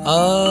आ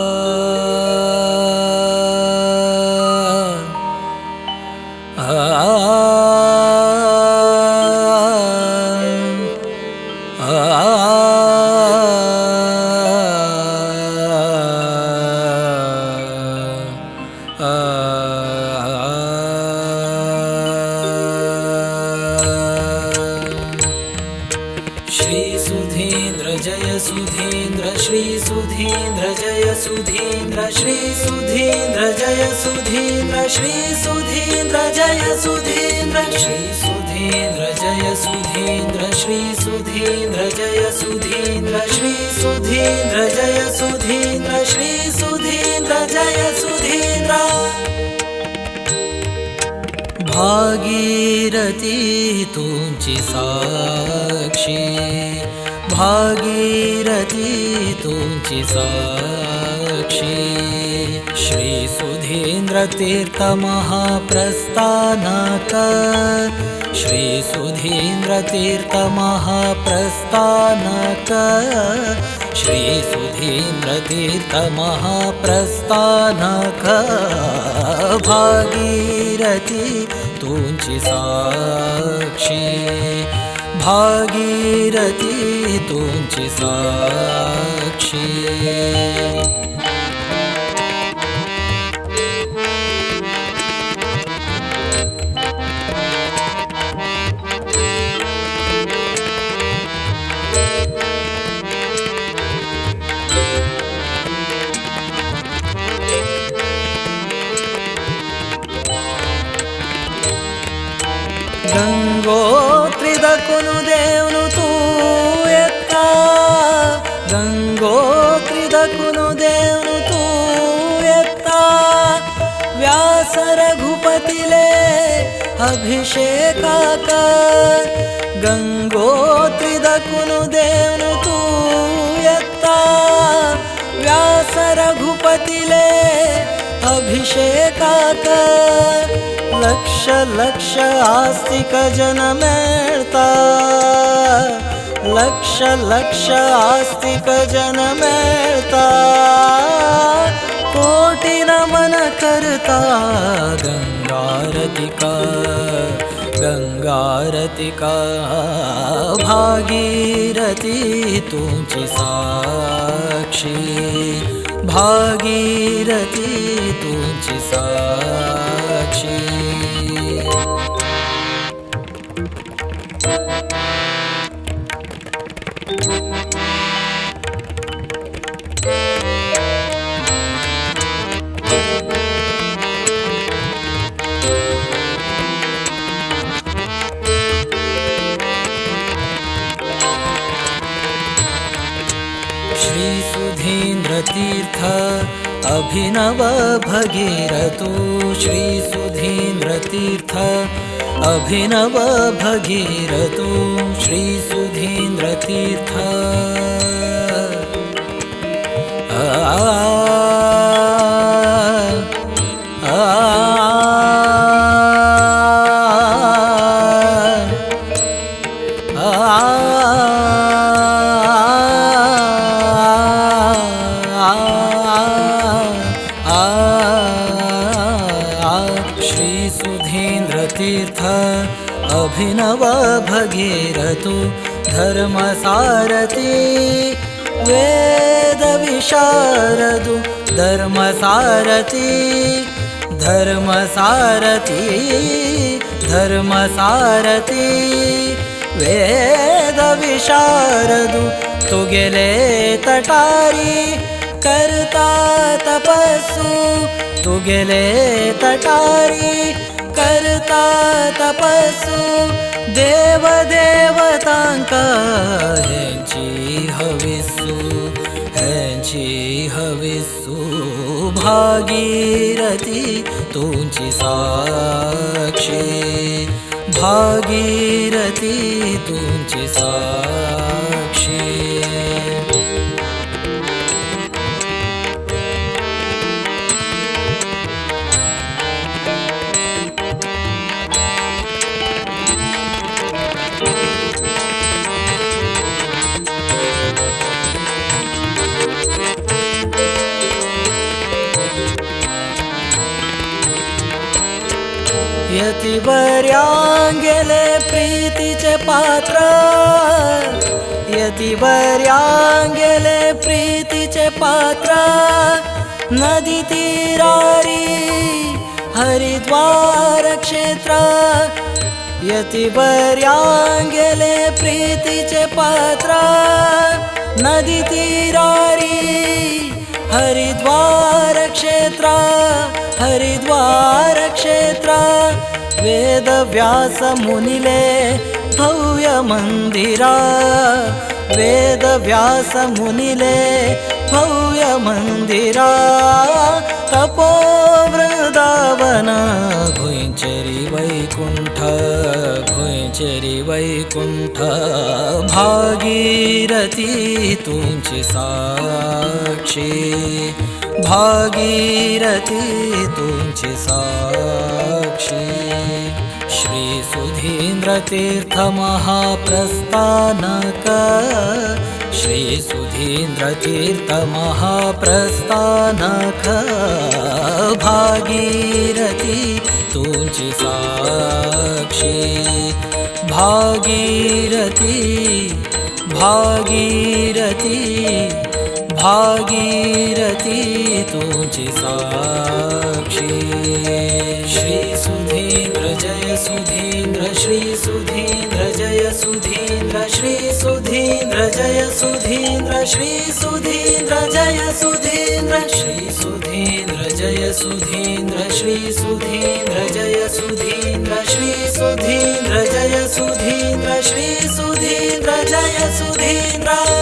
श्री सुधीन्द्र जय सुधीन्द्र श्री सुधीन्द्र जय सुधीन्द्र श्री सुधीन्द्र जय सुधीन्द्र श्री सुधीन्द्र जय सुधीन्द्र श्री सुधीन्द्र जय सुधीन्द्र श्री सुधीन्द्र जय सुधीन्द्र श्री सुधीन्द्र जय सुधीन्द्र श्री सुधीन्द्र जय सुधीन्द्र भागीरथी तुमची साक्षी भागीरथी तुमची साक्षी श्री सुधीन्द्र तीर्थ महाप्रस्थानक श्री सुधीन्द्र तीर्थ महाप्रस्थानक श्री सुधीन्द्र तीर्थ महाप्रस्थानक भागीरथी तुमची साक्षी भागीरथी तुमची साक्षी ಗಂಗೋತ್ರಿದಕ್ಕುನು ದೇವನು ತೂ ಎತ್ತ ಗಂಗೋತ್ರಿದಕ್ಕುನು ದೇವನು ತೂ ಎತ್ತ ವ್ಯಾಸ ರಘುಪತಿಲೇ ಅಭಿಷೇಕಾಕ ಗಂಗೋತ್ರಿದಕ್ಕುನು ದೇವನು ತೂ ಎತ್ತ ವ್ಯಾಸ ರಘುಪತಿಲೇ अभिषेकाक लक्ष लक्ष आस्तिक जन मेळता लक्ष लक्ष आस्तिक जन मेळता कोटी नमन करता गंगारतिका गंगारतिका भागीरथी तुमची साक्षी भागीरथी तुमची साक्षी श्री सुधीन्द्र तीर्थ अभिनव भगीरथो श्री सुधीन्द्र तीर्थ अभिनव भगीरथो श्री सुधीन्द्र तीर्थ श्री सुधीन्द्र तीर्थ अभिनव भगीरथो धर्मसारथी वेद विशारदु धर्मसारथी धर्मसारथी धर्मसारथी वेद विशारदु तु गेले तटारी करता तपस्सु तु गेले तटारी करता तपस्सु देव देवतांका हेंची हविस्सु भागीरथी तुमची साक्षी भागीरथी तुमची साक्षी यतिवर्यां गेले प्रीतीचे पात्र यतिवर्यां गेले प्रीतीचे पात्र नदी तीरारी हरिद्वार क्षेत्र यतिवर्यां गेले प्रीतीचे पात्र नदी तीरारी हरिद्वार क्षेत्र हरिद्वार क्षेत्र वेदव्यास मुनिले भव्य मंदिरा वेदव्यास मुनिले भव्य मंदिरा तपो वृंदावन भुंचरी वैकुंठ भागीरथी तुमची साक्षी भागीरथी तुमची साक्षी श्री सुधींद्र तीर्थ महाप्रस्थानक श्री सुधींद्र तीर्थ महाप्रस्थानक भागीरथी तुमची साक्षी भागीरथी भागीरथी भागीरथी तुमची साक्षी श्री सुधींद्र जय सुधींद्र श्री सुधींद्र जय सुधींद्र श्री सुधींद्र जय सुधींद्र श्री सुधींद्र जय सुधींद्र श्री सुधींद्र जय सुधींद्र श्री सुधींद्र जय सुधींद्र श्री सुधींद्र जय सुधींद्र श्री सुधींद्र जय सुधींद्र